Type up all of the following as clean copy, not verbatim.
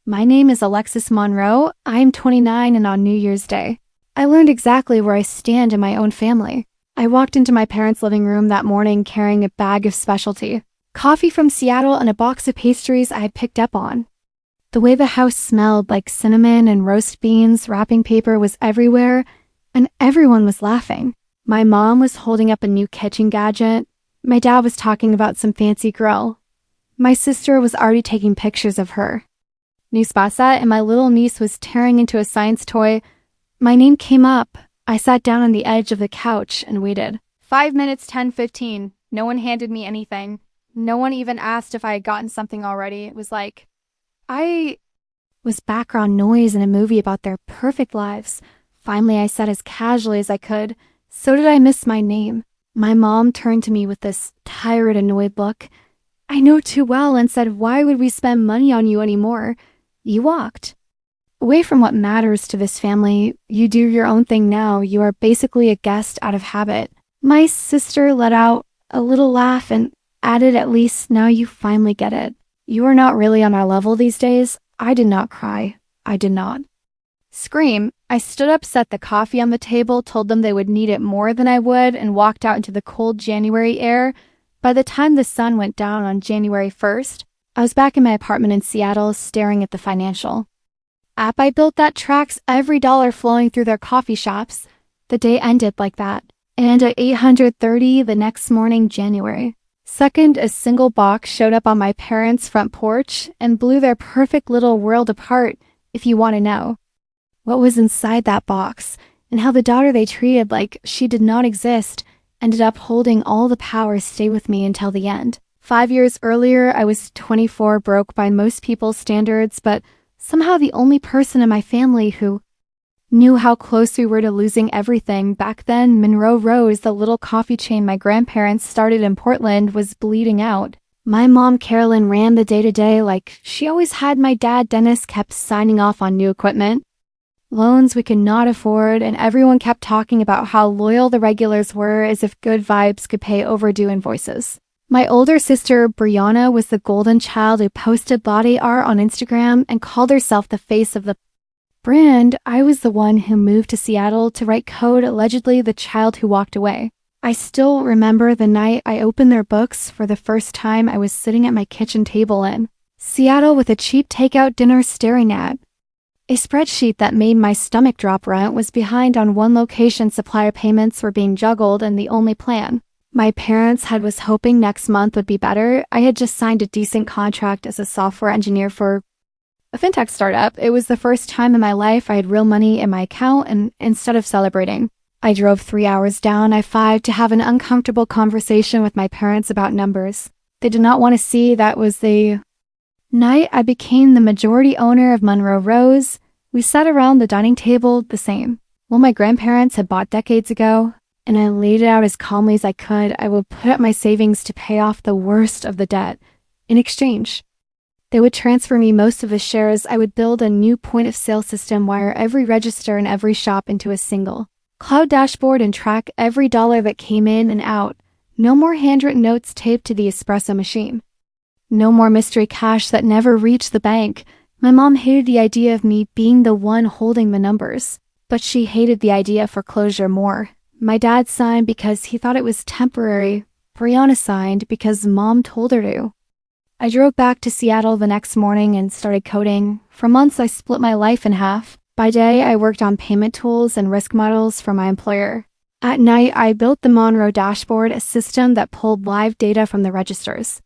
My name is Alexis Monroe. I'm 29 and on New Year's Day, I learned exactly where I stand in my own family. I walked into my parents' living room that morning carrying a bag of specialty, coffee from Seattle and a box of pastries I had picked up on. The way the house smelled like cinnamon and roast beans, wrapping paper was everywhere, and everyone was laughing. My mom was holding up a new kitchen gadget. My dad was talking about some fancy grill. My sister was already taking pictures of her new spa set, and my little niece was tearing into a science toy. My name came up. I sat down on the edge of the couch and waited. 5 minutes, 10:15. No one handed me anything. No one even asked if I had gotten something already. It was like I was background noise in a movie about their perfect lives. Finally, I said as casually as I could, "So did I miss my name?" My mom turned to me with this tired, annoyed look. I know too well, and said, "Why would we spend money on you anymore? You walked away from what matters to this family. You do your own thing now. You are basically a guest out of habit." My sister let out a little laugh and added, "At least now you finally get it. You are not really on our level these days." I did not cry. I did not scream. I stood up, set the coffee on the table, told them they would need it more than I would, and walked out into the cold January air. By the time the sun went down on January 1st, I was back in my apartment in Seattle staring at the financial app I built that tracks every dollar flowing through their coffee shops. The day ended like that. And at 8:30 the next morning, January 2nd, a single box showed up on my parents' front porch and blew their perfect little world apart, if you want to know what was inside that box, and how the daughter they treated like she did not exist ended up holding all the power stay with me until the end. 5 years earlier, I was 24, broke by most people's standards, but somehow the only person in my family who knew how close we were to losing everything. Back then, Monroe Rose, the little coffee chain my grandparents started in Portland, was bleeding out. My mom, Carolyn, ran the day-to-day like she always had. My dad, Dennis, kept signing off on new equipment, loans we could not afford, and everyone kept talking about how loyal the regulars were, as if good vibes could pay overdue invoices. My older sister, Brianna, was the golden child who posted body art on Instagram and called herself the face of the brand. I was the one who moved to Seattle to write code, allegedly the child who walked away. I still remember the night I opened their books for the first time. I was sitting at my kitchen table in Seattle with a cheap takeout dinner staring at a spreadsheet that made my stomach drop. Rent was behind on one location, supplier payments were being juggled, and the only plan my parents had was hoping next month would be better. I had just signed a decent contract as a software engineer for a fintech startup. It was the first time in my life I had real money in my account, and instead of celebrating, I drove 3 hours down I-5 to have an uncomfortable conversation with my parents about numbers. They did not want to see that was the night I became the majority owner of Monroe Rose. We sat around the dining table the same. Well, my grandparents had bought decades ago, and I laid it out as calmly as I could. I would put up my savings to pay off the worst of the debt. In exchange, they would transfer me most of the shares. I would build a new point-of-sale system, wire every register in every shop into a single cloud dashboard, and track every dollar that came in and out. No more handwritten notes taped to the espresso machine. No more mystery cash that never reached the bank. My mom hated the idea of me being the one holding the numbers, but she hated the idea of foreclosure more. My dad signed because he thought it was temporary. Brianna signed because Mom told her to. I drove back to Seattle the next morning and started coding. For months, I split my life in half. By day, I worked on payment tools and risk models for my employer. At night, I built the Monroe dashboard, a system that pulled live data from the registers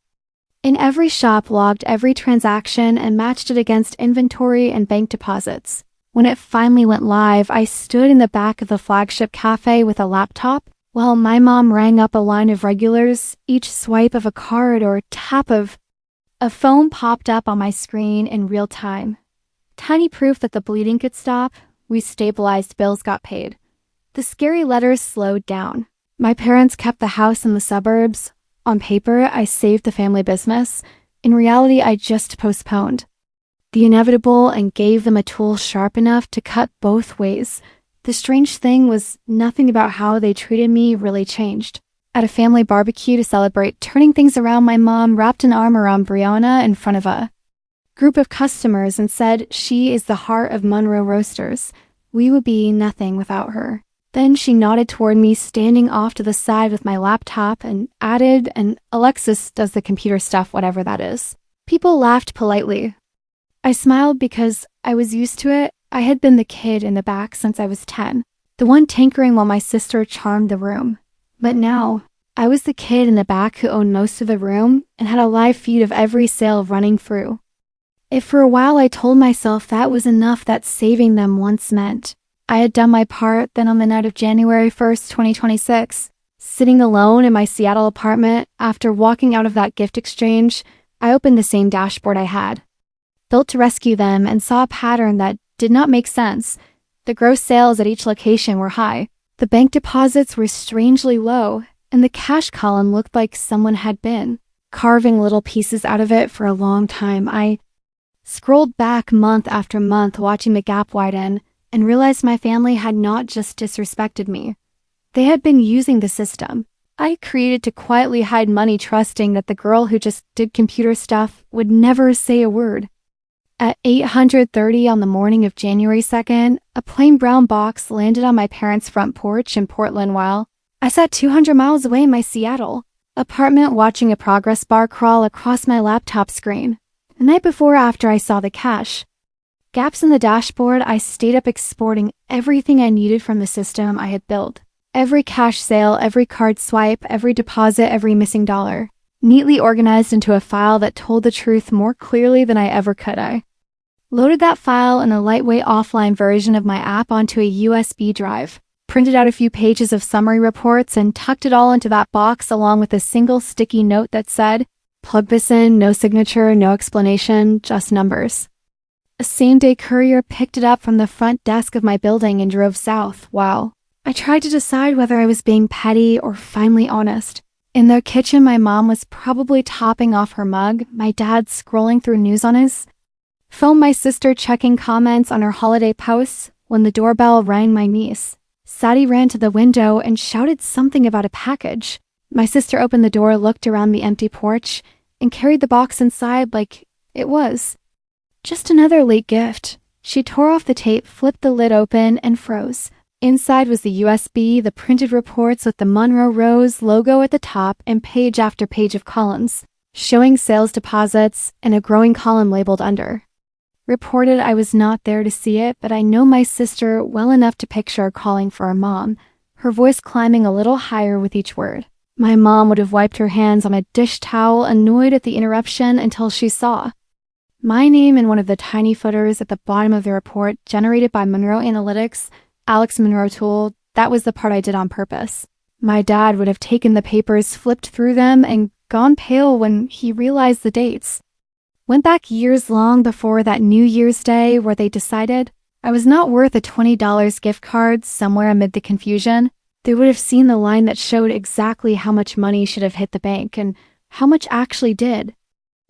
in every shop, logged every transaction, and matched it against inventory and bank deposits. When it finally went live, I stood in the back of the flagship cafe with a laptop while my mom rang up a line of regulars. Each swipe of a card or tap of a phone popped up on my screen in real time. Tiny proof that the bleeding could stop. We stabilized, bills got paid. The scary letters slowed down. My parents kept the house in the suburbs. On paper, I saved the family business. In reality, I just postponed the inevitable and gave them a tool sharp enough to cut both ways. The strange thing was nothing about how they treated me really changed. At a family barbecue to celebrate turning things around, my mom wrapped an arm around Brianna in front of a group of customers and said she is the heart of Monroe Roasters. We would be nothing without her. Then she nodded toward me, standing off to the side with my laptop, and added, and Alexis does the computer stuff, whatever that is. People laughed politely. I smiled because I was used to it. I had been the kid in the back since I was 10, the one tinkering while my sister charmed the room. But now, I was the kid in the back who owned most of the room and had a live feed of every sale running through. If for a while I told myself that was enough that saving them once meant I had done my part, then on the night of January 1st, 2026, sitting alone in my Seattle apartment after walking out of that gift exchange, I opened the same dashboard I had built to rescue them and saw a pattern that did not make sense. The gross sales at each location were high, the bank deposits were strangely low, and the cash column looked like someone had been carving little pieces out of it for a long time. I scrolled back month after month watching the gap widen and realized my family had not just disrespected me. They had been using the system I created to quietly hide money, trusting that the girl who just did computer stuff would never say a word. At 8:30 on the morning of January 2nd, a plain brown box landed on my parents' front porch in Portland while I sat 200 miles away in my Seattle apartment watching a progress bar crawl across my laptop screen. The night before after I saw the cash gaps in the dashboard, I stayed up exporting everything I needed from the system I had built. Every cash sale, every card swipe, every deposit, every missing dollar, neatly organized into a file that told the truth more clearly than I ever could. I loaded that file in a lightweight offline version of my app onto a USB drive, printed out a few pages of summary reports, and tucked it all into that box along with a single sticky note that said, "Plug this in, no signature, no explanation, just numbers." A same-day courier picked it up from the front desk of my building and drove south. Wow. I tried to decide whether I was being petty or finally honest. In their kitchen, my mom was probably topping off her mug, my dad scrolling through news on his phone, my sister checking comments on her holiday posts. When the doorbell rang, my niece Sadie ran to the window and shouted something about a package. My sister opened the door, looked around the empty porch, and carried the box inside like it was just another late gift. She tore off the tape, flipped the lid open, and froze. Inside was the USB, the printed reports with the Monroe Rose logo at the top, and page after page of columns, showing sales deposits and a growing column labeled under. Reported. I was not there to see it, but I know my sister well enough to picture her calling for her mom, her voice climbing a little higher with each word. My mom would have wiped her hands on a dish towel, annoyed at the interruption, until she saw my name in one of the tiny footers at the bottom of the report generated by Monroe Analytics, Alex Monroe tool. That was the part I did on purpose. My dad would have taken the papers, flipped through them, and gone pale when he realized the dates. Went back years long before that New Year's Day where they decided I was not worth a $20 gift card. Somewhere amid the confusion, they would have seen the line that showed exactly how much money should have hit the bank and how much actually did.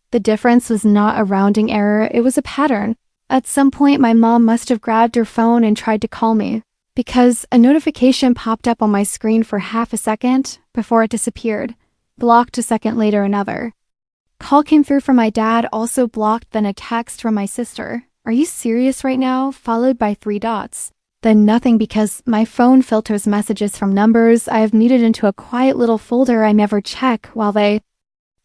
The difference was not a rounding error, it was a pattern. At some point, my mom must have grabbed her phone and tried to call me, because a notification popped up on my screen for half a second before it disappeared, blocked a second later another. Call came through from my dad, also blocked, then a text from my sister. "Are you serious right now?" followed by 3 dots. Then nothing, because my phone filters messages from numbers I have muted into a quiet little folder I never check, while they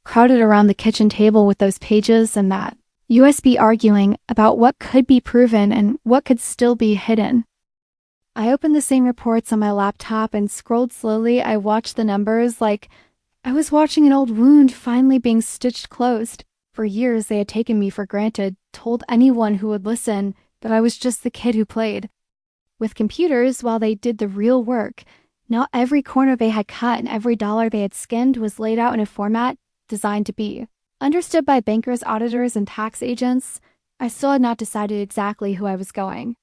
crowded around the kitchen table with those pages and that USB arguing about what could be proven and what could still be hidden. I opened the same reports on my laptop and scrolled slowly. I watched the numbers like I was watching an old wound finally being stitched closed. For years they had taken me for granted, told anyone who would listen that I was just the kid who played with computers while they did the real work. Not every corner they had cut and every dollar they had skinned was laid out in a format designed to be understood by bankers, auditors, and tax agents. I still had not decided exactly who I was going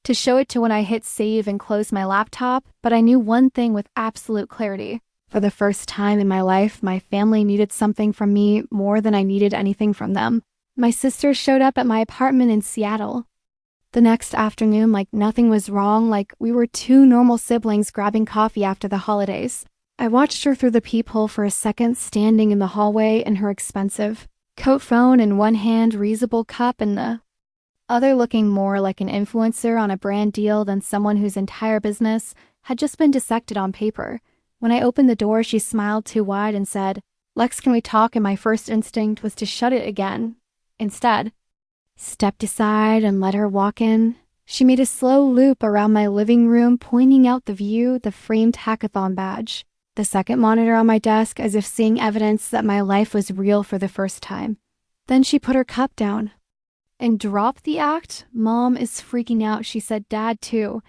to show it to when I hit save and closed my laptop, but I knew one thing with absolute clarity. For the first time in my life, my family needed something from me more than I needed anything from them. My sister showed up at my apartment in Seattle the next afternoon like nothing was wrong, like we were 2 normal siblings grabbing coffee after the holidays. I watched her through the peephole for a second, standing in the hallway in her expensive Coat phone in one hand, reusable cup in the other, looking more like an influencer on a brand deal than someone whose entire business had just been dissected on paper. When I opened the door, she smiled too wide and said, "Lex, can we talk?" And my first instinct was to shut it again. Instead, stepped aside and let her walk in. She made a slow loop around my living room, pointing out the view, the framed hackathon badge, the second monitor on my desk, as if seeing evidence that my life was real for the first time. Then she put her cup down and dropped the act. "Mom is freaking out," she said. "Dad, too."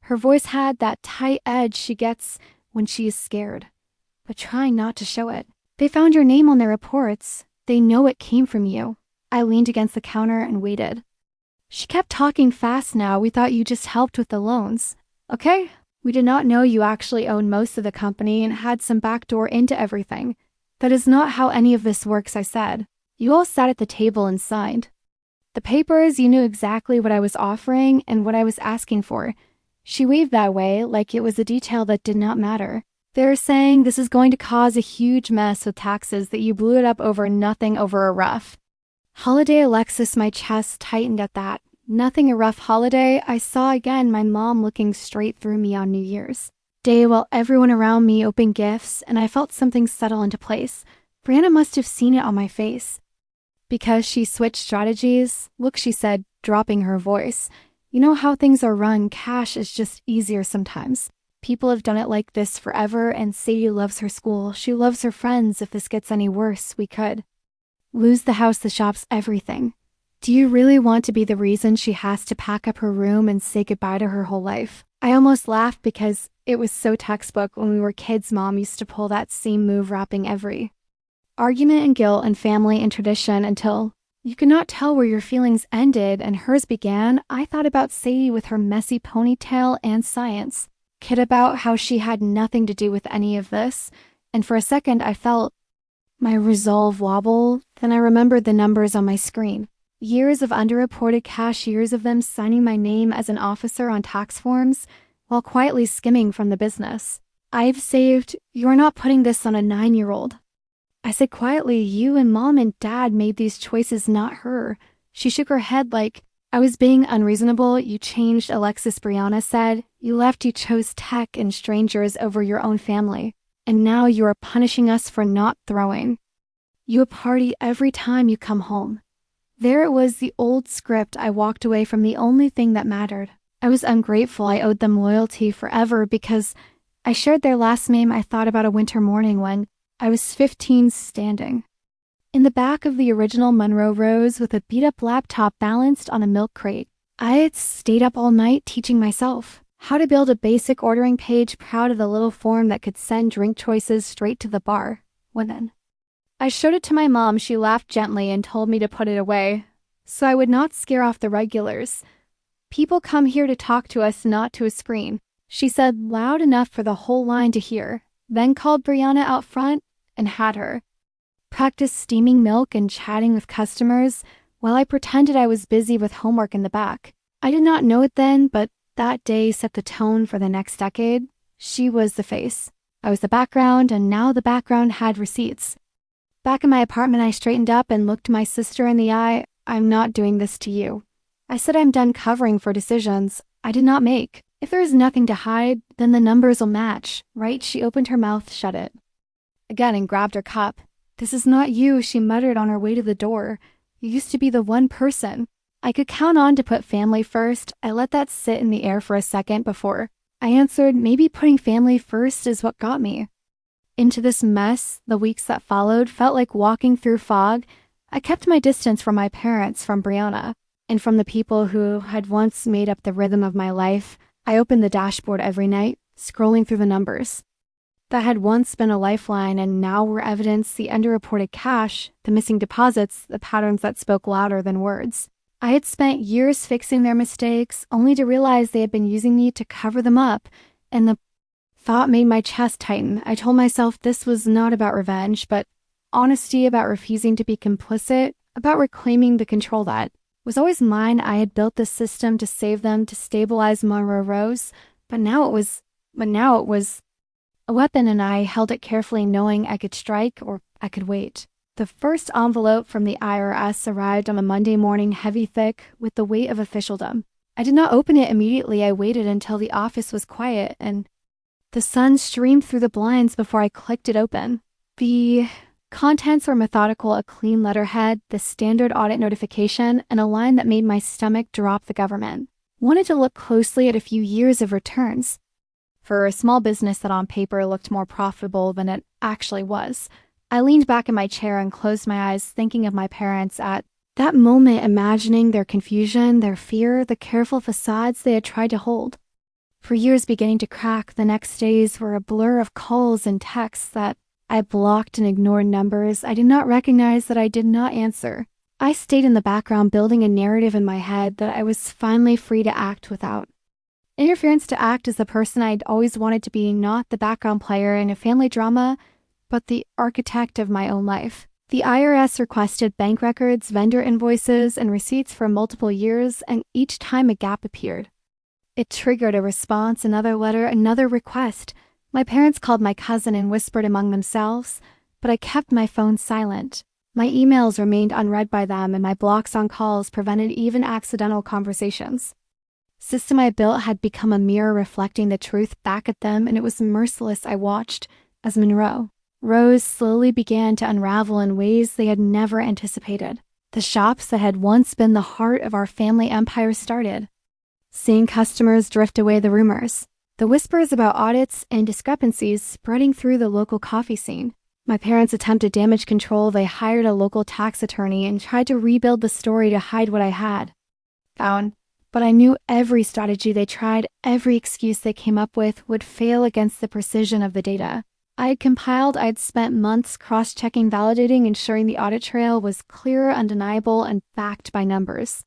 Her voice had that tight edge she gets when she is scared, but trying not to show it. "They found your name on their reports. They know it came from you." I leaned against the counter and waited. She kept talking fast now. "We thought you just helped with the loans." "Okay. We did not know you actually owned most of the company and had some backdoor into everything. That is not how any of this works," I said. "You all sat at the table and signed the papers. You knew exactly what I was offering and what I was asking for." She waved that way, like it was a detail that did not matter. "They're saying this is going to cause a huge mess with taxes, that you blew it up over nothing, over a rough holiday." Alexis, my chest tightened at that. Nothing a rough holiday. I saw again my mom looking straight through me on New Year's Day while everyone around me opened gifts, and I felt something settle into place. Brianna must have seen it on my face, because she switched strategies. "Look," she said, dropping her voice. "You know how things are run. Cash is just easier sometimes. People have done it like this forever, and Sadie loves her school. She loves her friends. If this gets any worse, we could lose the house, the shops, everything. Do you really want to be the reason she has to pack up her room and say goodbye to her whole life?" I almost laughed because it was so textbook. When we were kids, Mom used to pull that same move, wrapping every argument in guilt and family and tradition until you could not tell where your feelings ended and hers began. I thought about Sadie with her messy ponytail and science kid, about how she had nothing to do with any of this, and for a second I felt my resolve wobble. Then I remembered the numbers on my screen. Years of underreported cash, years of them signing my name as an officer on tax forms while quietly skimming from the business. "I've saved. You're not putting this on a 9-year-old. I said quietly. "You and Mom and Dad made these choices, not her." She shook her head like I was being unreasonable. "You changed, Alexis," Brianna said. "You left. You chose tech and strangers over your own family. And now you are punishing us for not throwing you a party every time you come home." There it was, the old script. I walked away from the only thing that mattered. I was ungrateful. I owed them loyalty forever because I shared their last name. I thought about a winter morning when I was 15, standing in the back of the original Monroe Rose with a beat-up laptop balanced on a milk crate. I had stayed up all night teaching myself how to build a basic ordering page, proud of the little form that could send drink choices straight to the bar. When I showed it to my mom, she laughed gently and told me to put it away, so I would not scare off the regulars. "People come here to talk to us, not to a screen," she said, loud enough for the whole line to hear, then called Brianna out front and had her practice steaming milk and chatting with customers while I pretended I was busy with homework in the back. I did not know it then, but that day set the tone for the next decade. She was the face. I was the background, and now the background had receipts. Back in my apartment, I straightened up and looked my sister in the eye. "I'm not doing this to you." I said I'm done covering for decisions I did not make. If there is nothing to hide, then the numbers will match, right? She opened her mouth, shut it again, and grabbed her cup. "This is not you," she muttered on her way to the door. "You used to be the one person I could count on to put family first." I let that sit in the air for a second before I answered, "Maybe putting family first is what got me into this mess." The weeks that followed felt like walking through fog. I kept my distance from my parents, from Brianna, and from the people who had once made up the rhythm of my life. I opened the dashboard every night, scrolling through the numbers that had once been a lifeline and now were evidence: the underreported cash, the missing deposits, the patterns that spoke louder than words. I had spent years fixing their mistakes, only to realize they had been using me to cover them up, and the thought made my chest tighten. I told myself this was not about revenge, but honesty, about refusing to be complicit, about reclaiming the control that was always mine. I had built this system to save them, to stabilize Monroe Rose, but now it was a weapon, and I held it carefully, knowing I could strike or I could wait. The first envelope from the IRS arrived on a Monday morning, heavy thick, with the weight of officialdom. I did not open it immediately. I waited until the office was quiet and the sun streamed through the blinds before I clicked it open. The contents were methodical: a clean letterhead, the standard audit notification, and a line that made my stomach drop. The government wanted to look closely at a few years of returns. For a small business that on paper looked more profitable than it actually was, I leaned back in my chair and closed my eyes, thinking of my parents at that moment, imagining their confusion, their fear, the careful facades they had tried to hold. For years beginning to crack, the next days were a blur of calls and texts that I blocked and ignored, numbers I did not recognize that I did not answer. I stayed in the background, building a narrative in my head that I was finally free to act without interference, to act as the person I'd always wanted to be, not the background player in a family drama, but the architect of my own life. The IRS requested bank records, vendor invoices, and receipts for multiple years, and each time a gap appeared, it triggered a response, another letter, another request. My parents called my cousin and whispered among themselves, but I kept my phone silent. My emails remained unread by them, and my blocks on calls prevented even accidental conversations. The system I built had become a mirror reflecting the truth back at them, and it was merciless. I watched as Monroe Rose slowly began to unravel in ways they had never anticipated. The shops that had once been the heart of our family empire started seeing customers drift away, the rumors, the whispers about audits and discrepancies spreading through the local coffee scene. My parents attempted damage control. They hired a local tax attorney and tried to rebuild the story to hide what I had found. But I knew every strategy they tried, every excuse they came up with, would fail against the precision of the data I had compiled. I had spent months cross-checking, validating, ensuring the audit trail was clear, undeniable, and backed by numbers.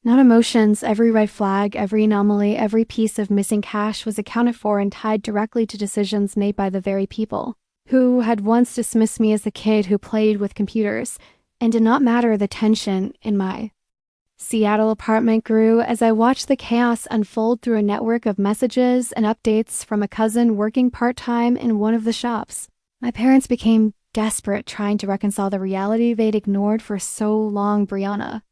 Not emotions. Every red flag, every anomaly, every piece of missing cash was accounted for and tied directly to decisions made by the very people who had once dismissed me as the kid who played with computers and did not matter. The tension in my Seattle apartment grew as I watched the chaos unfold through a network of messages and updates from a cousin working part-time in one of the shops. My parents became desperate, trying to reconcile the reality they'd ignored for so long. Brianna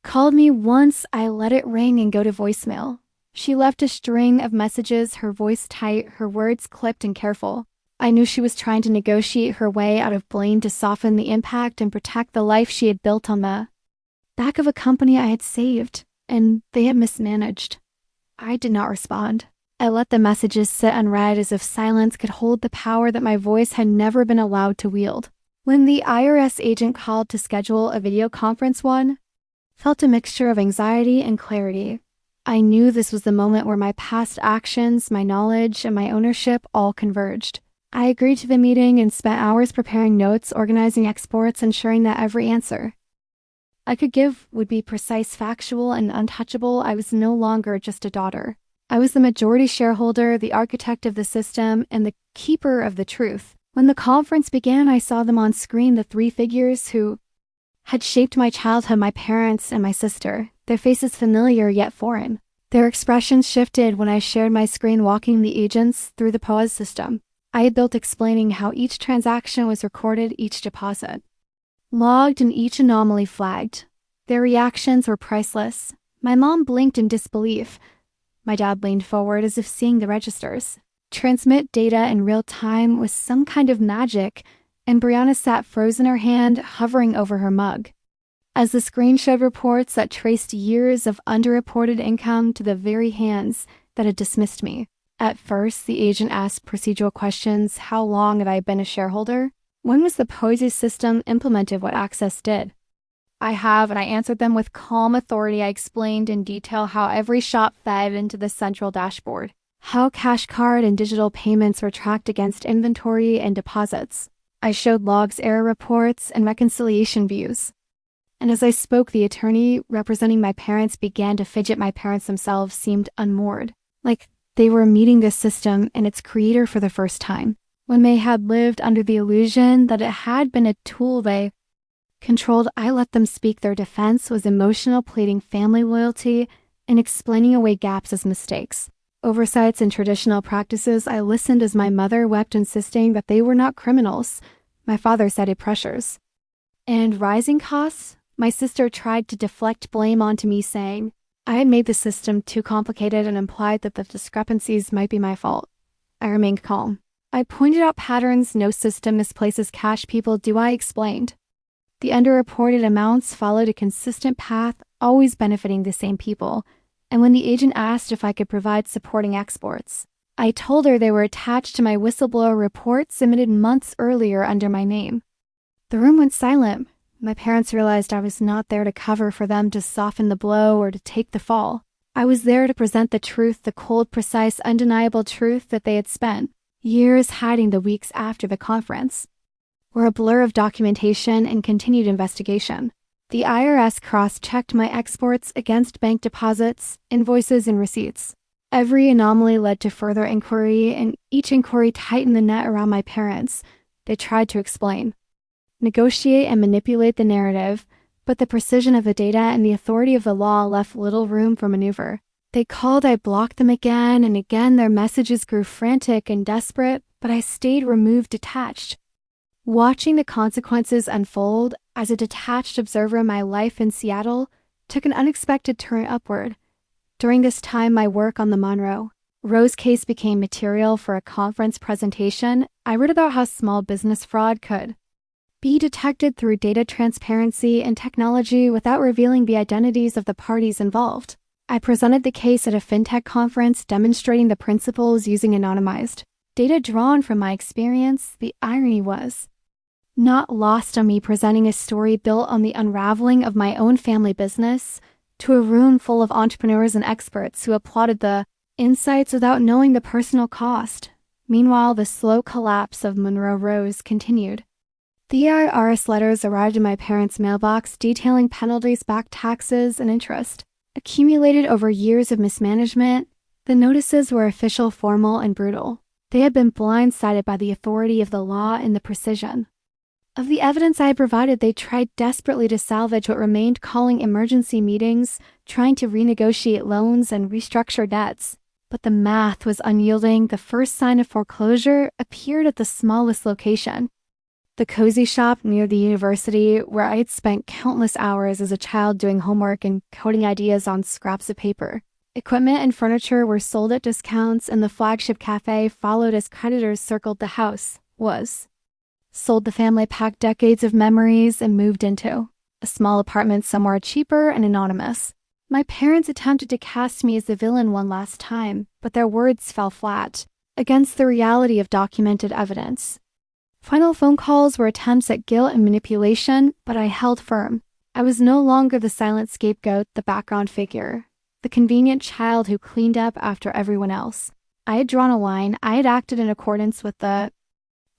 called me once. I let it ring and go to voicemail. She left a string of messages, her voice tight, her words clipped and careful. I knew she was trying to negotiate her way out of blame to soften the impact and protect the life she had built on the back of a company I had saved, and they had mismanaged. I did not respond. I let the messages sit unread, as if silence could hold the power that my voice had never been allowed to wield. When the IRS agent called to schedule a video conference, one felt a mixture of anxiety and clarity. I knew this was the moment where my past actions, my knowledge, and my ownership all converged. I agreed to the meeting and spent hours preparing notes, organizing exports, ensuring that every answer I could give would be precise, factual, and untouchable. I was no longer just a daughter. I was the majority shareholder, the architect of the system, and the keeper of the truth. When the conference began, I saw them on screen, the three figures who had shaped my childhood, my parents and my sister, their faces familiar yet foreign. Their expressions shifted when I shared my screen, walking the agents through the POS system I had built, explaining how each transaction was recorded, each deposit logged, and each anomaly flagged. Their reactions were priceless. My mom blinked in disbelief. My dad leaned forward as if seeing the registers transmit data in real time was some kind of magic, and Brianna sat frozen, her hand hovering over her mug as the screen showed reports that traced years of underreported income to the very hands that had dismissed me. At first, the agent asked procedural questions. How long had I been a shareholder? When was the POSI system implemented? What access did I have? And I answered them with calm authority. I explained in detail how every shop fed into the central dashboard, how cash card and digital payments were tracked against inventory and deposits. I showed logs, error reports, and reconciliation views. And as I spoke, the attorney representing my parents began to fidget. My parents themselves seemed unmoored, like they were meeting the system and its creator for the first time, when they had lived under the illusion that it had been a tool they controlled. I let them speak. Their defense was emotional, pleading family loyalty and explaining away gaps as mistakes, oversights, and traditional practices. I listened as my mother wept, insisting that they were not criminals. My father cited pressures And rising costs? My sister tried to deflect blame onto me, saying I had made the system too complicated and implied that the discrepancies might be my fault. I remained calm. I pointed out patterns no system misplaces cash people do. I explained. The underreported amounts followed a consistent path, always benefiting the same people. And when the agent asked if I could provide supporting exports, I told her they were attached to my whistleblower report submitted months earlier under my name. The room went silent. My parents realized I was not there to cover for them to soften the blow or to take the fall. I was there to present the truth, the cold, precise, undeniable truth that they had spent years hiding the weeks after the conference. Were a blur of documentation and continued investigation. The IRS cross-checked my exports against bank deposits, invoices, and receipts. Every anomaly led to further inquiry, and each inquiry tightened the net around my parents. They tried to explain, negotiate, and manipulate the narrative, but the precision of the data and the authority of the law left little room for maneuver. They called, I blocked them again, and again their messages grew frantic and desperate, but I stayed removed, detached. Watching the consequences unfold, as a detached observer, my life in Seattle took an unexpected turn upward. During this time, my work on the Monroe Rose case became material for a conference presentation. I read about how small business fraud could be detected through data transparency and technology without revealing the identities of the parties involved. I presented the case at a fintech conference, demonstrating the principles using anonymized data drawn from my experience. The irony was not lost on me, presenting a story built on the unraveling of my own family business to a room full of entrepreneurs and experts who applauded the insights without knowing the personal cost. Meanwhile, the slow collapse of Monroe Rose continued. The IRS letters arrived in my parents' mailbox detailing penalties, back taxes, and interest. Accumulated over years of mismanagement, the notices were official, formal, and brutal. They had been blindsided by the authority of the law and the precision of the evidence I had provided. They tried desperately to salvage what remained, calling emergency meetings, trying to renegotiate loans and restructure debts. But the math was unyielding. The first sign of foreclosure appeared at the smallest location, the cozy shop near the university, where I had spent countless hours as a child doing homework and coding ideas on scraps of paper. Equipment and furniture were sold at discounts, and the flagship cafe followed as creditors circled the house. Sold the family packed decades of memories and moved into a small apartment somewhere cheaper and anonymous. My parents attempted to cast me as the villain one last time, but their words fell flat against the reality of documented evidence. Final phone calls were attempts at guilt and manipulation, but I held firm. I was no longer the silent scapegoat, the background figure, the convenient child who cleaned up after everyone else. I had drawn a line. I had acted in accordance with the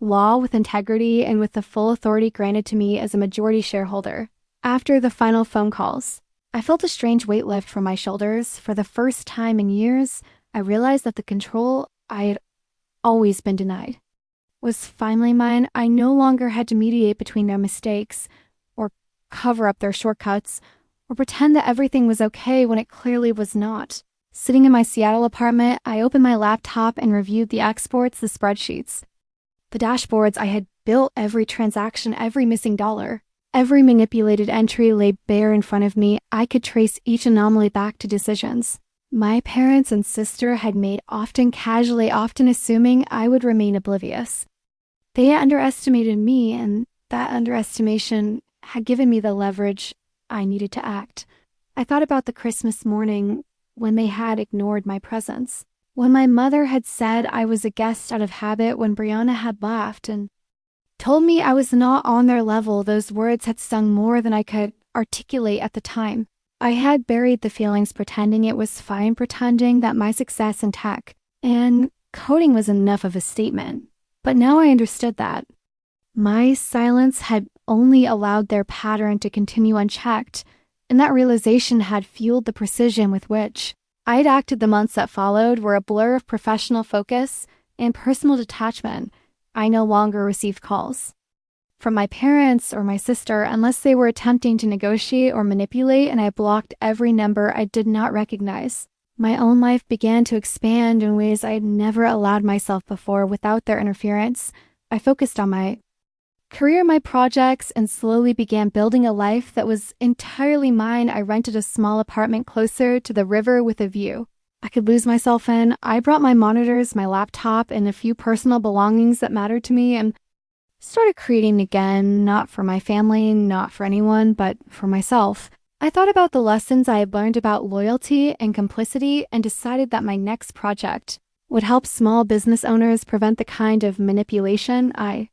law, with integrity, and with the full authority granted to me as a majority shareholder. After the final phone calls, I felt a strange weight lift from my shoulders. For the first time in years, I realized that the control I had always been denied was finally mine. I no longer had to mediate between their mistakes, or cover up their shortcuts, or pretend that everything was okay when it clearly was not. Sitting in my Seattle apartment, I opened my laptop and reviewed the exports, the spreadsheets, the dashboards. I had built every transaction, every missing dollar. Every manipulated entry lay bare in front of me. I could trace each anomaly back to decisions my parents and sister had made, often casually, often assuming I would remain oblivious. They underestimated me, and that underestimation had given me the leverage I needed to act. I thought about the Christmas morning when they had ignored my presence, when my mother had said I was a guest out of habit, when Brianna had laughed and told me I was not on their level. Those words had stung more than I could articulate at the time. I had buried the feelings, pretending it was fine, pretending that my success in tech and coding was enough of a statement. But now I understood that my silence had only allowed their pattern to continue unchecked, and that realization had fueled the precision with which I had acted. The months that followed were a blur of professional focus and personal detachment. I no longer received calls from my parents or my sister unless they were attempting to negotiate or manipulate, and I blocked every number I did not recognize. My own life began to expand in ways I had never allowed myself before without their interference. I focused on my career my projects, and slowly began building a life that was entirely mine. I rented a small apartment closer to the river with a view I could lose myself in. I brought my monitors, my laptop, and a few personal belongings that mattered to me and started creating again, not for my family, not for anyone, but for myself. I thought about the lessons I had learned about loyalty and complicity and decided that my next project would help small business owners prevent the kind of manipulation I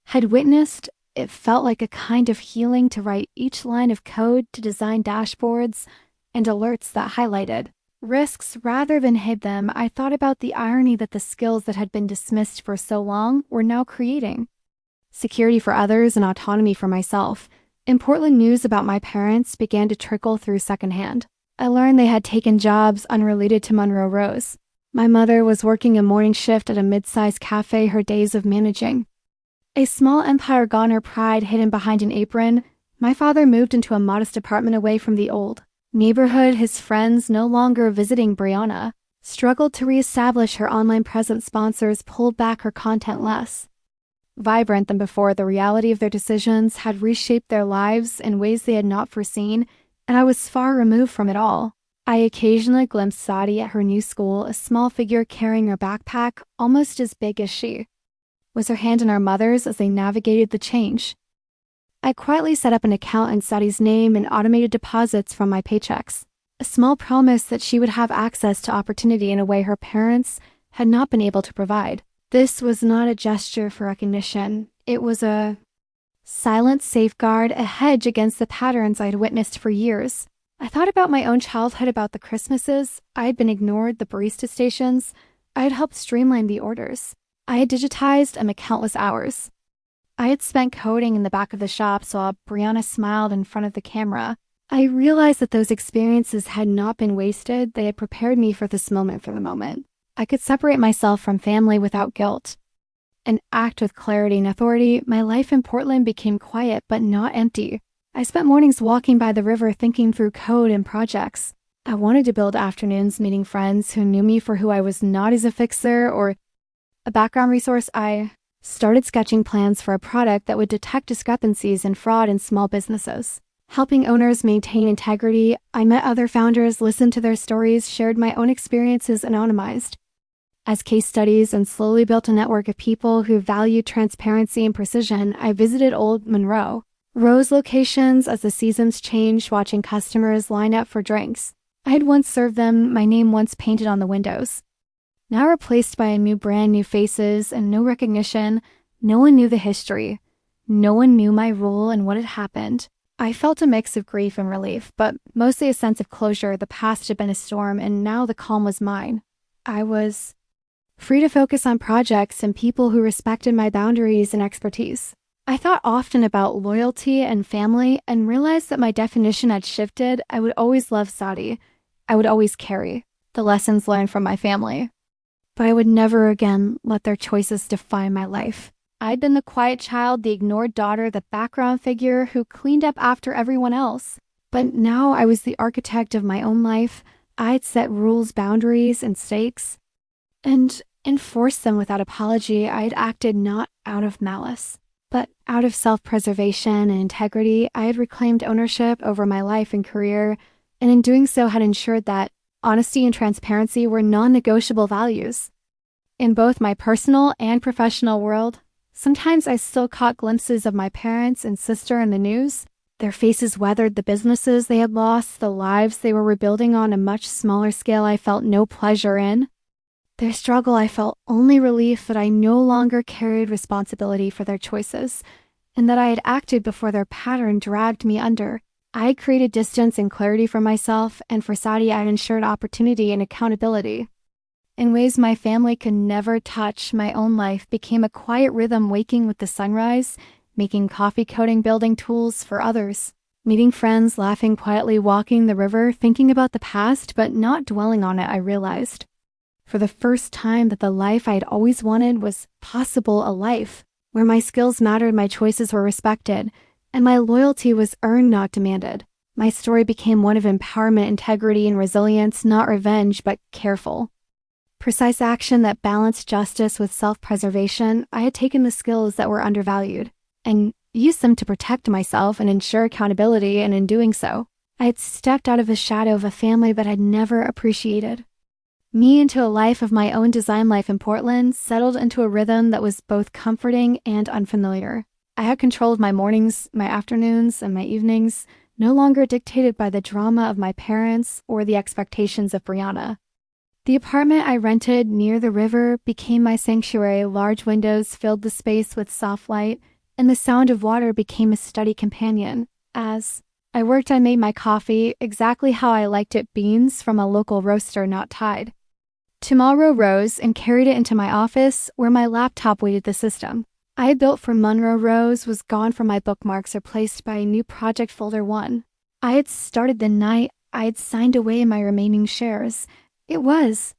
had witnessed. It felt like a kind of healing to write each line of code, to design dashboards and alerts that highlighted risks rather than hid them. I thought about the irony that the skills that had been dismissed for so long were now creating security for others and autonomy for myself. Important news about my parents began to trickle through secondhand. I learned they had taken jobs unrelated to Monroe Rose. My mother was working a morning shift at a mid-sized cafe, her days of managing a small empire gone, her pride hidden behind an apron. My father moved into a modest apartment away from the old neighborhood. His friends, no longer visiting Brianna, struggled to reestablish her online presence. Sponsors pulled back her content less vibrant than before. The reality of their decisions had reshaped their lives in ways they had not foreseen, and I was far removed from it all. I occasionally glimpsed Sadie at her new school, a small figure carrying her backpack, almost as big as she was her hand in our mother's as they navigated the change. I quietly set up an account in Sadie's name and automated deposits from my paychecks, a small promise that she would have access to opportunity in a way her parents had not been able to provide. This was not a gesture for recognition. It was a silent safeguard, a hedge against the patterns I had witnessed for years. I thought about my own childhood, about the Christmases I had been ignored, the barista stations I had helped streamline the orders I had digitized, and countless hours I had spent coding in the back of the shops while Brianna smiled in front of the camera. I realized that those experiences had not been wasted. They had prepared me for this moment, for the moment I could separate myself from family without guilt and act with clarity and authority. My life in Portland became quiet but not empty. I spent mornings walking by the river, thinking through code and projects. I wanted to build afternoons meeting friends who knew me for who I was, not as a fixer or a background resource. I started sketching plans for a product that would detect discrepancies and fraud in small businesses, helping owners maintain integrity. I met other founders, listened to their stories, shared my own experiences anonymized as case studies, and slowly built a network of people who valued transparency and precision. I visited old Monroe Rose locations as the seasons changed, watching customers line up for drinks I had once served them, my name once painted on the windows, now replaced by a new brand, new faces, and no recognition. No one knew the history. No one knew my role and what had happened. I felt a mix of grief and relief, but mostly a sense of closure. The past had been a storm, and now the calm was mine. I was free to focus on projects and people who respected my boundaries and expertise. I thought often about loyalty and family and realized that my definition had shifted. I would always love Sadie. I would always carry the lessons learned from my family, but I would never again let their choices define my life. I'd been the quiet child, the ignored daughter, the background figure who cleaned up after everyone else. But now I was the architect of my own life. I'd set rules, boundaries, and stakes, and enforced them without apology. I'd acted not out of malice, but out of self-preservation and integrity. I had reclaimed ownership over my life and career, and in doing so had ensured that honesty and transparency were non-negotiable values. In both my personal and professional world, sometimes I still caught glimpses of my parents and sister in the news. Their faces weathered the businesses they had lost, the lives they were rebuilding on a much smaller scale I felt no pleasure in. Their struggle, I felt only relief that I no longer carried responsibility for their choices, and that I had acted before their pattern dragged me under. I had created distance and clarity for myself, and for Sadie I had ensured opportunity and accountability. In ways my family could never touch, my own life became a quiet rhythm, waking with the sunrise, making coffee, coding, building tools for others, meeting friends, laughing quietly, walking the river, thinking about the past, but not dwelling on it. I realized, for the first time, that the life I had always wanted was possible, a life where my skills mattered, my choices were respected, and my loyalty was earned, not demanded. My story became one of empowerment, integrity, and resilience, not revenge, but careful, precise action that balanced justice with self-preservation. I had taken the skills that were undervalued and used them to protect myself and ensure accountability, and in doing so, I had stepped out of the shadow of a family that I'd never appreciated. Me into a life of my own design life in Portland settled into a rhythm that was both comforting and unfamiliar. I had control of my mornings, my afternoons, and my evenings, no longer dictated by the drama of my parents or the expectations of Brianna. The apartment I rented near the river became my sanctuary. Large windows filled the space with soft light, and the sound of water became a steady companion. As I worked, I made my coffee exactly how I liked it, beans from a local roaster, not Tide. Tomorrow rose and carried it into my office where my laptop waited. The system I had built for Monroe Rose was gone from my bookmarks, replaced by a new project folder 1. I had started the night I had signed away my remaining shares. It was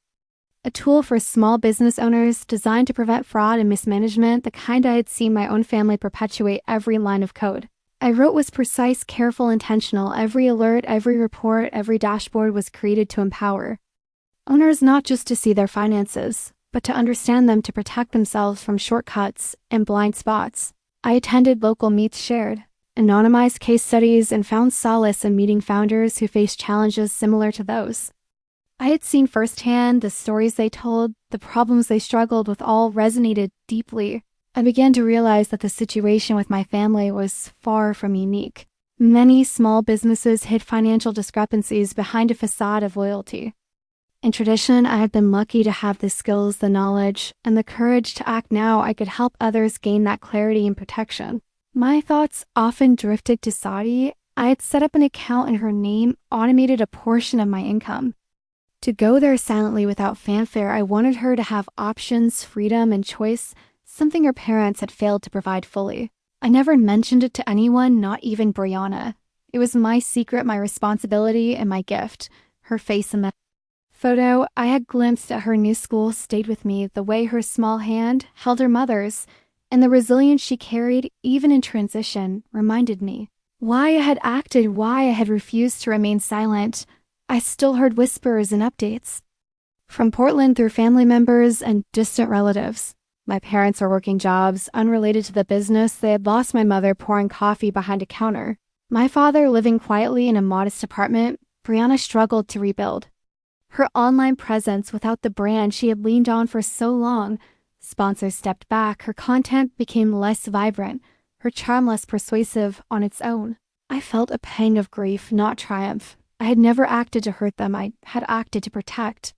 a tool for small business owners designed to prevent fraud and mismanagement, the kind I had seen my own family perpetuate. Every line of code I wrote was precise, careful, intentional. Every alert, every report, every dashboard was created to empower owners not just to see their finances, but to understand them, to protect themselves from shortcuts and blind spots. I attended local meets, shared anonymized case studies, and found solace in meeting founders who faced challenges similar to those I had seen firsthand. The stories they told, the problems they struggled with, all resonated deeply. I began to realize that the situation with my family was far from unique. Many small businesses hid financial discrepancies behind a facade of loyalty. In tradition, I had been lucky to have the skills, the knowledge, and the courage to act. Now I could help others gain that clarity and protection. My thoughts often drifted to Saudi. I had set up an account in her name, automated a portion of my income to go there silently without fanfare. I wanted her to have options, freedom, and choice, something her parents had failed to provide fully. I never mentioned it to anyone, not even Brianna. It was my secret, my responsibility, and my gift. Her face in the photo I had glimpsed at her new school stayed with me. The way her small hand held her mother's, and the resilience she carried, even in transition, reminded me why I had acted, why I had refused to remain silent. I still heard whispers and updates from Portland through family members and distant relatives. My parents were working jobs unrelated to the business. They had lost my mother pouring coffee behind a counter, my father living quietly in a modest apartment. Brianna struggled to rebuild her online presence without the brand she had leaned on for so long. Sponsors stepped back. Her content became less vibrant, her charm less persuasive on its own. I felt a pang of grief, not triumph. I had never acted to hurt them. I had acted to protect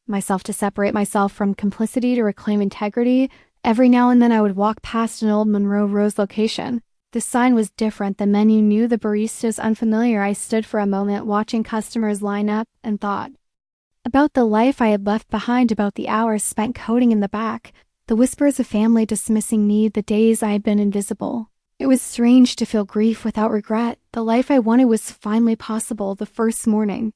myself, to separate myself from complicity, to reclaim integrity. Every now and then I would walk past an old Monroe Rose location. The sign was different. The menu new, the baristas unfamiliar. I stood for a moment watching customers line up and thought about the life I had left behind, about the hours spent coding in the back, the whispers of family dismissing need, the days I had been invisible. It was strange to feel grief without regret. The life I wanted was finally possible. The first morning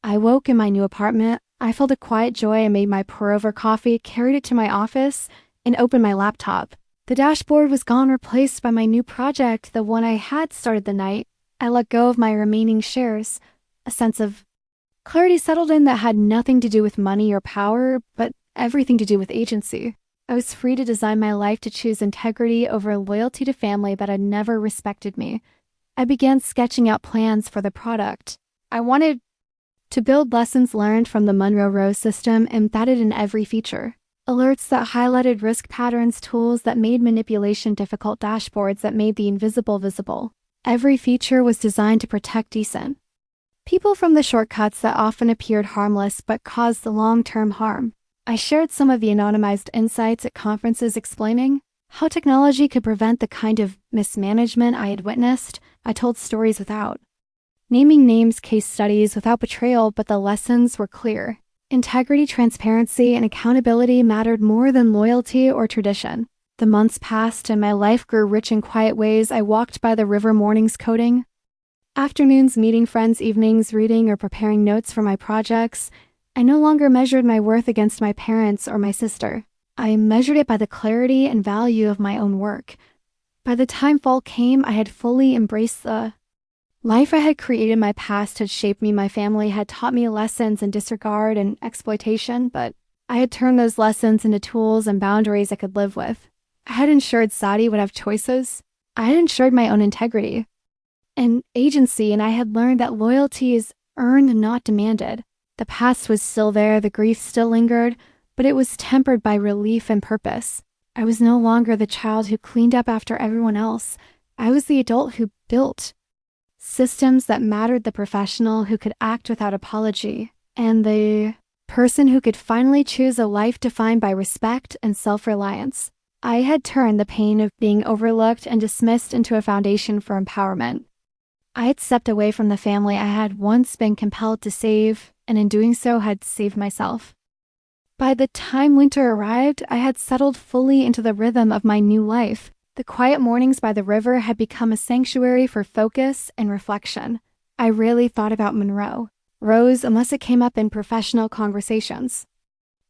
I woke in my new apartment, I felt a quiet joy. I made my pour-over coffee, carried it to my office, and opened my laptop. The dashboard was gone, replaced by my new project, the one I had started the night I let go of my remaining shares. A sense of clarity settled in that had nothing to do with money or power, but everything to do with agency. I was free to design my life, to choose integrity over loyalty to family that had never respected me. I began sketching out plans for the product. I wanted to build lessons learned from the Monroe Rose system embedded in every feature. Alerts that highlighted risk patterns, tools that made manipulation difficult, dashboards that made the invisible visible. Every feature was designed to protect decent people from the shortcuts that often appeared harmless but caused the long-term harm. I shared some of the anonymized insights at conferences, explaining how technology could prevent the kind of mismanagement I had witnessed. I told stories without naming names, case studies without betrayal, but the lessons were clear. Integrity, transparency, and accountability mattered more than loyalty or tradition. The months passed and my life grew rich in quiet ways. I walked by the river mornings coding, afternoons meeting friends, evenings reading or preparing notes for my projects. I no longer measured my worth against my parents or my sister. I measured it by the clarity and value of my own work. By the time fall came, I had fully embraced the life I had created. My past had shaped me. My family had taught me lessons in disregard and exploitation, but I had turned those lessons into tools and boundaries I could live with. I had ensured Saudi would have choices. I had ensured my own integrity and agency, and I had learned that loyalty is earned, not demanded. The past was still there, the grief still lingered, but it was tempered by relief and purpose. I was no longer the child who cleaned up after everyone else. I was the adult who built systems that mattered, the professional who could act without apology, and the person who could finally choose a life defined by respect and self-reliance. I had turned the pain of being overlooked and dismissed into a foundation for empowerment. I had stepped away from the family I had once been compelled to save, and in doing so had saved myself. By the time winter arrived, I had settled fully into the rhythm of my new life. The quiet mornings by the river had become a sanctuary for focus and reflection. I rarely thought about Monroe, Rose, unless it came up in professional conversations.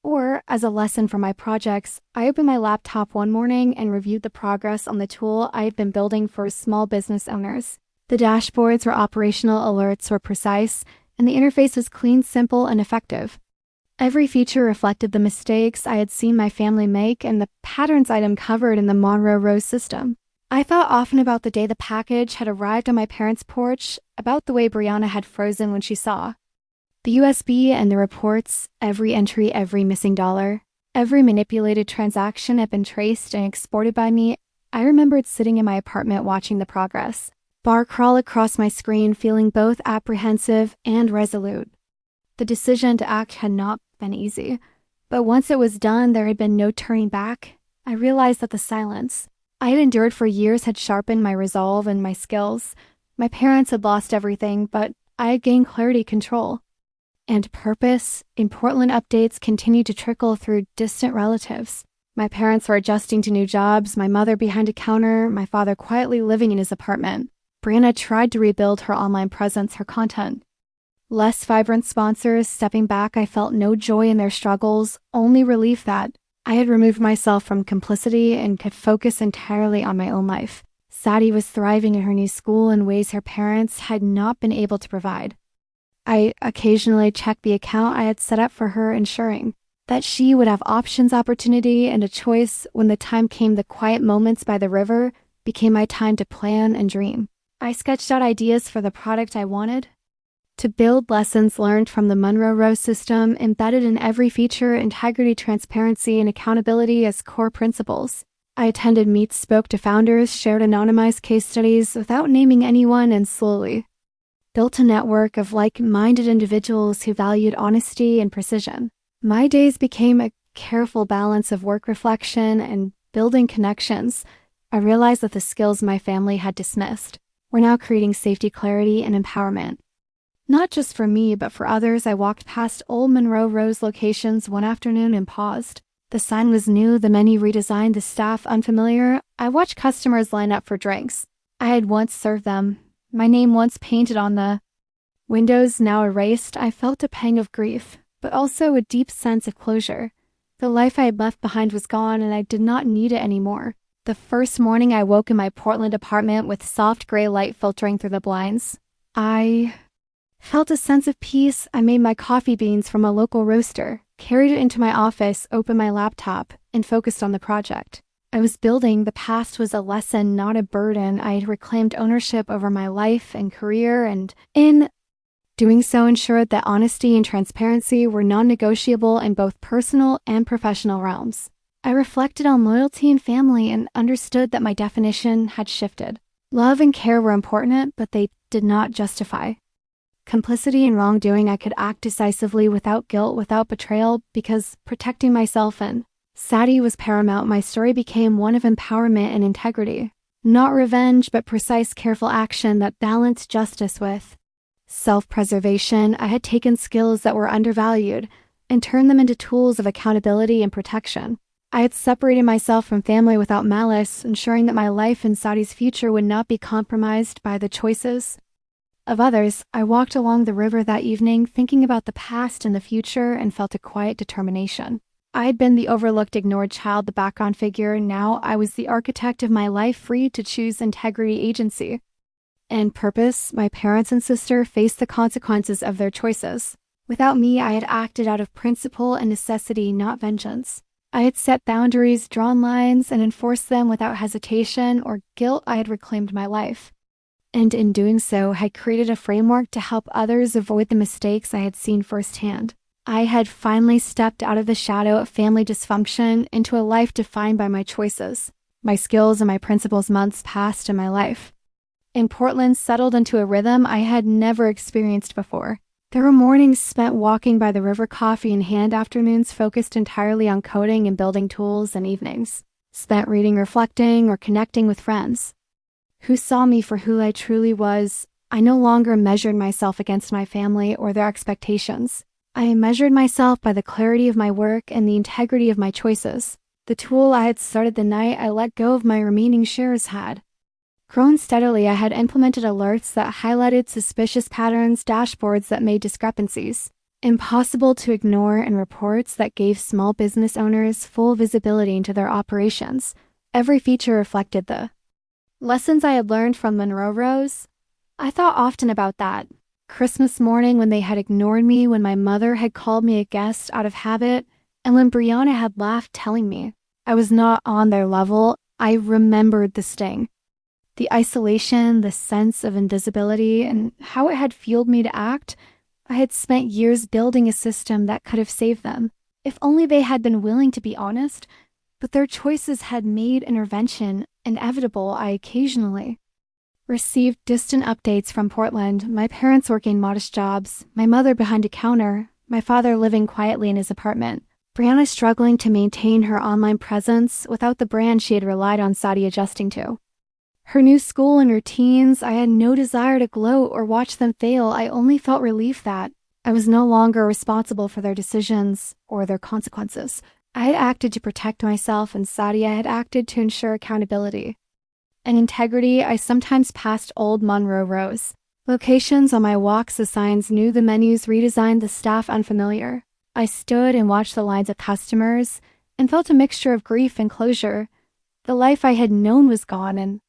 Or, as a lesson for my projects, I opened my laptop one morning and reviewed the progress on the tool I had been building for small business owners. The dashboards where operational alerts were precise, and the interface was clean, simple, and effective. Every feature reflected the mistakes I had seen my family make and the patterns I'd uncovered in the Monroe Rose system. I thought often about the day the package had arrived on my parents' porch, about the way Brianna had frozen when she saw the USB and the reports, every entry, every missing dollar, every manipulated transaction had been traced and exported by me. I remembered sitting in my apartment watching the progress, bar crawl across my screen, feeling both apprehensive and resolute. The decision to act had not been easy, but once it was done, there had been no turning back. I realized that the silence I had endured for years had sharpened my resolve and my skills. My parents had lost everything, but I had gained clarity, control, and purpose. Important updates continued to trickle through distant relatives. My parents were adjusting to new jobs, my mother behind a counter, my father quietly living in his apartment. Brianna tried to rebuild her online presence, her content. Less vibrant sponsors stepping back, I felt no joy in their struggles, only relief that I had removed myself from complicity and could focus entirely on my own life. Sadie was thriving in her new school in ways her parents had not been able to provide. I occasionally checked the account I had set up for her, ensuring that she would have options, opportunity, and a choice. When the time came, the quiet moments by the river became my time to plan and dream. I sketched out ideas for the product I wanted to build, lessons learned from the Monroe Rose system, embedded in every feature, integrity, transparency, and accountability as core principles. I attended meets, spoke to founders, shared anonymized case studies without naming anyone, and slowly built a network of like-minded individuals who valued honesty and precision. My days became a careful balance of work reflection and building connections. I realized that the skills my family had dismissed were now creating safety, clarity, and empowerment. Not just for me, but for others. I walked past old Monroe Rose locations one afternoon and paused. The sign was new, the menu redesigned, the staff unfamiliar. I watched customers line up for drinks I had once served them. My name once painted on the windows, now erased. I felt a pang of grief, but also a deep sense of closure. The life I had left behind was gone, and I did not need it anymore. The first morning I woke in my Portland apartment with soft gray light filtering through the blinds. I felt a sense of peace. I made my coffee beans from a local roaster, carried it into my office, opened my laptop, and focused on the project I was building. The past was a lesson, not a burden. I had reclaimed ownership over my life and career, and in doing so ensured that honesty and transparency were non-negotiable in both personal and professional realms. I reflected on loyalty and family and understood that my definition had shifted. Love and care were important, but they did not justify complicity and wrongdoing. I could act decisively without guilt, without betrayal, because protecting myself and Sadie was paramount. My story became one of empowerment and integrity. Not revenge, but precise, careful action that balanced justice with self-preservation. I had taken skills that were undervalued and turned them into tools of accountability and protection. I had separated myself from family without malice, ensuring that my life and Sadie's future would not be compromised by the choices of others. I walked along the river that evening, thinking about the past and the future, and felt a quiet determination. I had been the overlooked, ignored child, the background figure. Now I was the architect of my life, free to choose integrity, agency, and purpose. My parents and sister faced the consequences of their choices. Without me, I had acted out of principle and necessity, not vengeance. I had set boundaries, drawn lines, and enforced them without hesitation or guilt. I had reclaimed my life. And in doing so, had created a framework to help others avoid the mistakes I had seen firsthand. I had finally stepped out of the shadow of family dysfunction into a life defined by my choices, my skills, and my principles. Months passed in my life. In Portland, settled into a rhythm I had never experienced before. There were mornings spent walking by the river, coffee in hand, afternoons focused entirely on coding and building tools, and evenings spent reading, reflecting, or connecting with friends who saw me for who I truly was. I no longer measured myself against my family or their expectations. I measured myself by the clarity of my work and the integrity of my choices. The tool I had started the night I let go of my remaining shares had grown steadily. I had implemented alerts that highlighted suspicious patterns, dashboards that made discrepancies impossible to ignore, and reports that gave small business owners full visibility into their operations. Every feature reflected the lessons I had learned from Monroe Rose. I thought often about that Christmas morning when they had ignored me, when my mother had called me a guest out of habit, and when Brianna had laughed telling me I was not on their level. I remembered the sting, the isolation, the sense of invisibility, and how it had fueled me to act. I had spent years building a system that could have saved them, if only they had been willing to be honest, but their choices had made intervention inevitable. I occasionally received distant updates from Portland, my parents working modest jobs, my mother behind a counter, my father living quietly in his apartment, Brianna struggling to maintain her online presence without the brand she had relied on Saudi adjusting to. Her new school and routines. I had no desire to gloat or watch them fail. I only felt relief that I was no longer responsible for their decisions or their consequences. I had acted to protect myself, and Saudi I had acted to ensure accountability and integrity. I sometimes passed old Monroe Rose locations on my walks. The signs new, the menus redesigned, the staff unfamiliar. I stood and watched the lines of customers and felt a mixture of grief and closure. The life I had known was gone, and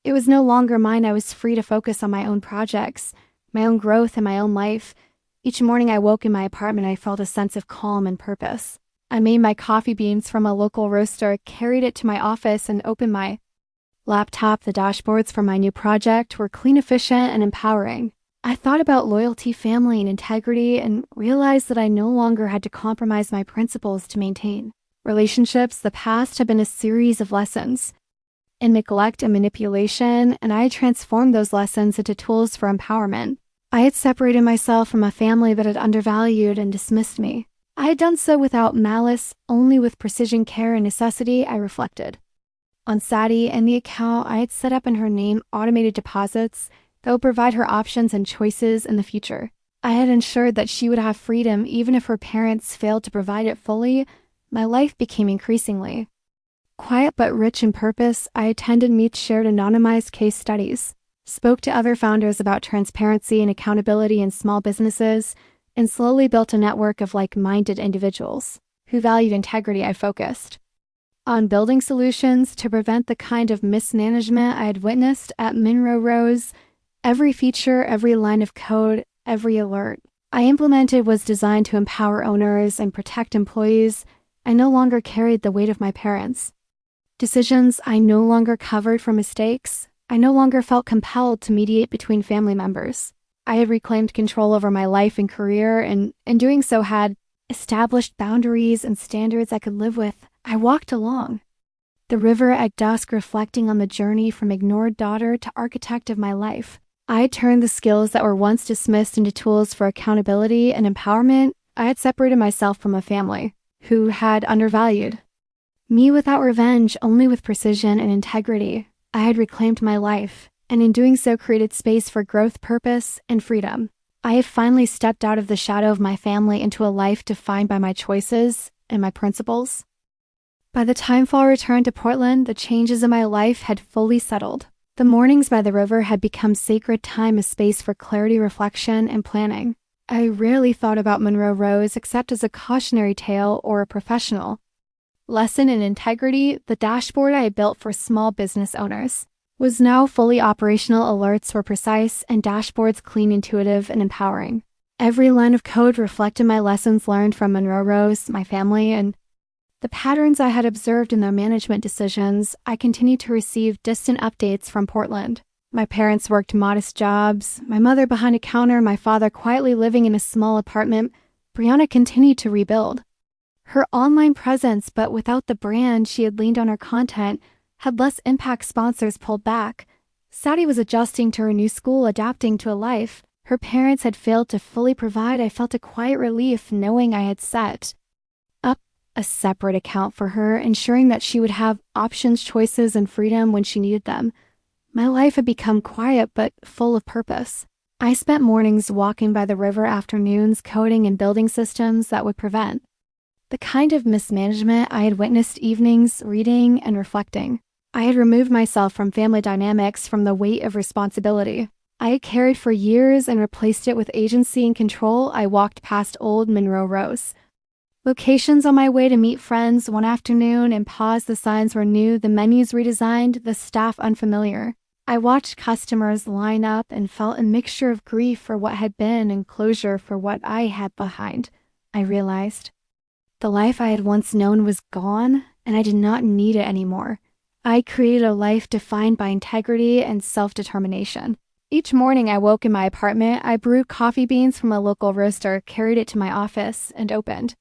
it was no longer mine. I was free to focus on my own projects, my own growth, and my own life. Each morning I woke in my apartment, I felt a sense of calm and purpose. I made my coffee beans from a local roaster, carried it to my office, and opened my laptop. The dashboards for my new project were clean, efficient, and empowering. I thought about loyalty, family, and integrity, and realized that I no longer had to compromise my principles to maintain relationships. The past had been a series of lessons in neglect and manipulation, and I had transformed those lessons into tools for empowerment. I had separated myself from a family that had undervalued and dismissed me. I had done so without malice, only with precision, care, and necessity. I reflected on Sadie and the account I had set up in her name, automated deposits that would provide her options and choices in the future. I had ensured that she would have freedom even if her parents failed to provide it fully. My life became increasingly quiet but rich in purpose. I attended meets, shared anonymized case studies, spoke to other founders about transparency and accountability in small businesses, and slowly built a network of like-minded individuals who valued integrity. I focused on building solutions to prevent the kind of mismanagement I had witnessed at Monroe Rose. Every feature, every line of code, every alert I implemented was designed to empower owners and protect employees. I no longer carried the weight of my parents' decisions. I no longer covered for mistakes. I no longer felt compelled to mediate between family members. I had reclaimed control over my life and career, and in doing so had established boundaries and standards I could live with. I walked along the river at dusk, reflecting on the journey from ignored daughter to architect of my life. I had turned the skills that were once dismissed into tools for accountability and empowerment. I had separated myself from a family who had undervalued me without revenge, only with precision and integrity. I had reclaimed my life, and in doing so created space for growth, purpose, and freedom. I had finally stepped out of the shadow of my family into a life defined by my choices and my principles. By the time fall returned to Portland, the changes in my life had fully settled. The mornings by the river had become sacred time, a space for clarity, reflection, and planning. I rarely thought about Monroe Rose except as a cautionary tale or a professional lesson in integrity. The dashboard I had built for small business owners was now fully operational. Alerts were precise and dashboards clean, intuitive, and empowering. Every line of code reflected my lessons learned from Monroe Rose, my family, and The patterns I had observed in their management decisions, I continued to receive distant updates from Portland. My parents worked modest jobs, my mother behind a counter, my father quietly living in a small apartment. Brianna continued to rebuild. Her online presence, but without the brand she had leaned on her content, had less impact. Sponsors pulled back. Sadie was adjusting to her new school, adapting to a life her parents had failed to fully provide. I felt a quiet relief knowing I had set up a separate account for her, ensuring that she would have options, choices, and freedom when she needed them. My life had become quiet but full of purpose. I spent mornings walking by the river, afternoons coding and building systems that would prevent the kind of mismanagement I had witnessed, evenings reading and reflecting. I had removed myself from family dynamics, from the weight of responsibility I had carried for years, and replaced it with agency and control. I walked past old Monroe Rose locations on my way to meet friends one afternoon and paused. The signs were new, the menus redesigned, the staff unfamiliar. I watched customers line up and felt a mixture of grief for what had been and closure for what I had behind. I realized the life I had once known was gone, and I did not need it anymore. I created a life defined by integrity and self-determination. Each morning I woke in my apartment, I brewed coffee beans from a local roaster, carried it to my office, and opened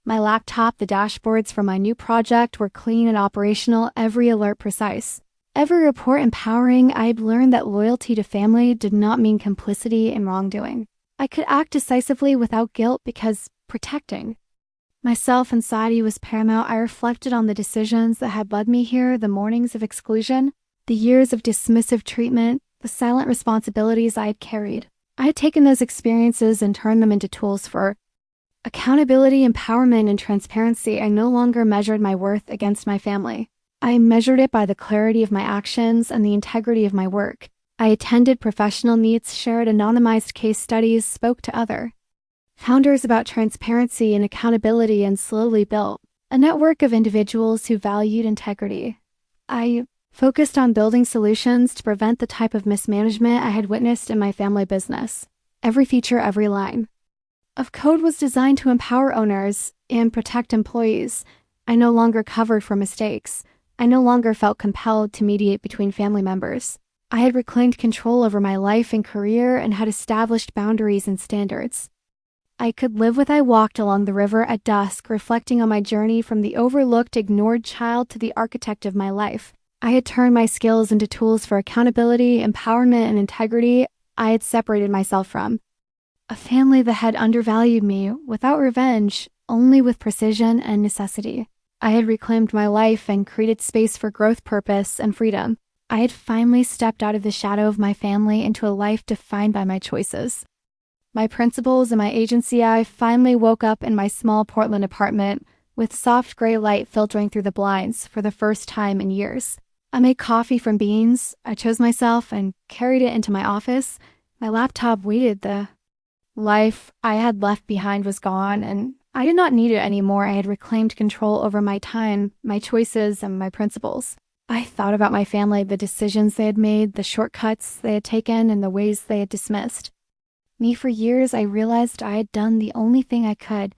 my laptop. The dashboards for my new project were clean and operational, every alert precise, every report empowering. I had learned that loyalty to family did not mean complicity in wrongdoing. I could act decisively without guilt because protecting myself and Sadie was paramount. I reflected on the decisions that had led me here, the mornings of exclusion, the years of dismissive treatment, the silent responsibilities I had carried. I had taken those experiences and turned them into tools for accountability, empowerment, and transparency. I no longer measured my worth against my family. I measured it by the clarity of my actions and the integrity of my work. I attended professional meets, shared anonymized case studies, spoke to other founders about transparency and accountability, and slowly built a network of individuals who valued integrity. I focused on building solutions to prevent the type of mismanagement I had witnessed in my family business. Every feature, every line of code was designed to empower owners and protect employees. I no longer covered for mistakes. I no longer felt compelled to mediate between family members. I had reclaimed control over my life and career and had established boundaries and standards I could live with. I walked along the river at dusk, reflecting on my journey from the overlooked, ignored child to the architect of my life. I had turned my skills into tools for accountability, empowerment, and integrity. I had separated myself from a family that had undervalued me, without revenge, only with precision and necessity. I had reclaimed my life and created space for growth, purpose, and freedom. I had finally stepped out of the shadow of my family into a life defined by my choices, my principles, and my agency. I finally woke up in my small Portland apartment with soft gray light filtering through the blinds for the first time in years. I made coffee from beans I chose myself and carried it into my office. My laptop waited. The life I had left behind was gone, and I did not need it anymore. I had reclaimed control over my time, my choices, and my principles. I thought about my family, the decisions they had made, the shortcuts they had taken, and the ways they had dismissed me. For years, I realized I had done the only thing I could.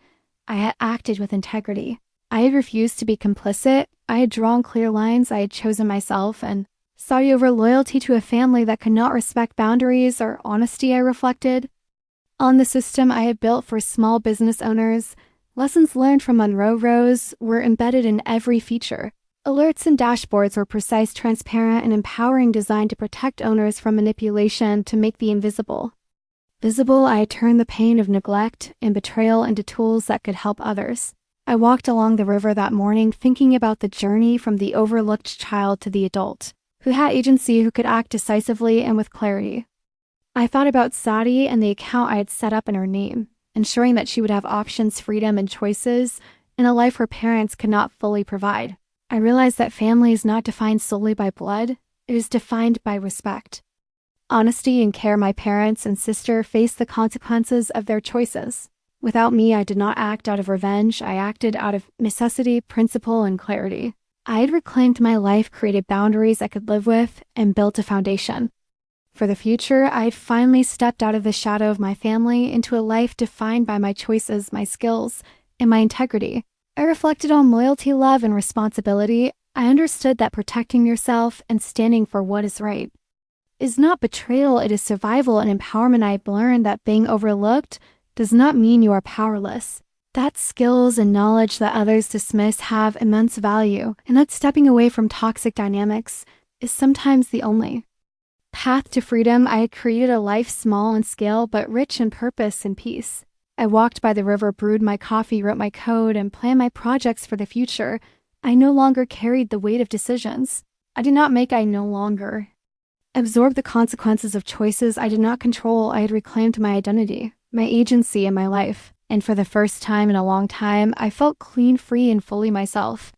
I had acted with integrity. I had refused to be complicit. I had drawn clear lines. I had chosen myself and sought over loyalty to a family that could not respect boundaries or honesty. I reflected on the system I had built for small business owners. Lessons learned from Monroe Rose were embedded in every feature. Alerts and dashboards were precise, transparent, and empowering, designed to protect owners from manipulation, to make the invisible visible. I had turned the pain of neglect and betrayal into tools that could help others. I walked along the river that morning, thinking about the journey from the overlooked child to the adult who had agency, who could act decisively and with clarity. I thought about Sadie and the account I had set up in her name, ensuring that she would have options, freedom, and choices in a life her parents could not fully provide. I realized that family is not defined solely by blood. It is defined by respect, honesty, and care. My parents and sister faced the consequences of their choices. Without me, I did not act out of revenge. I acted out of necessity, principle, and clarity. I had reclaimed my life, created boundaries I could live with, and built a foundation for the future. I had finally stepped out of the shadow of my family into a life defined by my choices, my skills, and my integrity. I reflected on loyalty, love, and responsibility. I understood that protecting yourself and standing for what is right is not betrayal, it is survival and empowerment. I've learned that being overlooked does not mean you are powerless. That skills and knowledge that others dismiss have immense value, and that stepping away from toxic dynamics is sometimes the only path to freedom. I had created a life small in scale but rich in purpose and peace. I walked by the river, brewed my coffee, wrote my code, and planned my projects for the future. I no longer carried the weight of decisions I no longer absorbed the consequences of choices I did not control. I had reclaimed my identity, my agency in my life, and for the first time in a long time, I felt clean, free, and fully myself.